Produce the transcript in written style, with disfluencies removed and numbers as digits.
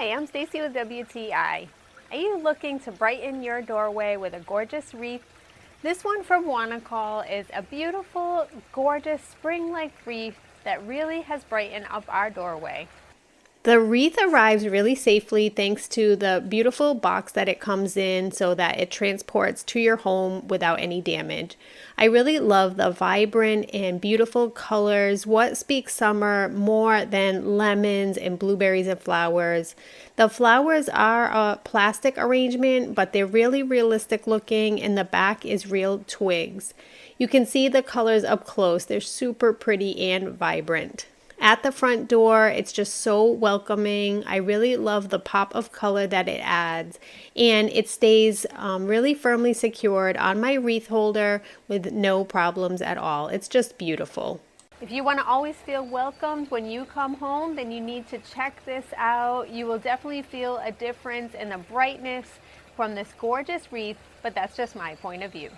Hi, I'm Stacy with WTI. Are you looking to brighten your doorway with a gorgeous wreath? This one from Wanacall is a beautiful, gorgeous spring-like wreath that really has brightened up our doorway. The wreath arrives really safely thanks to the beautiful box that it comes in so that it transports to your home without any damage. I really love the vibrant and beautiful colors. What speaks summer more than lemons and blueberries and flowers? The flowers are a plastic arrangement, but they're really realistic looking, and the back is real twigs. You can see the colors up close. They're super pretty and vibrant. At the front door, it's just so welcoming. I really love the pop of color that it adds, and it stays really firmly secured on my wreath holder with no problems at all. It's just beautiful. If you want to always feel welcomed when you come home, then you need to check this out. You will definitely feel a difference in the brightness from this gorgeous wreath, but that's just my point of view.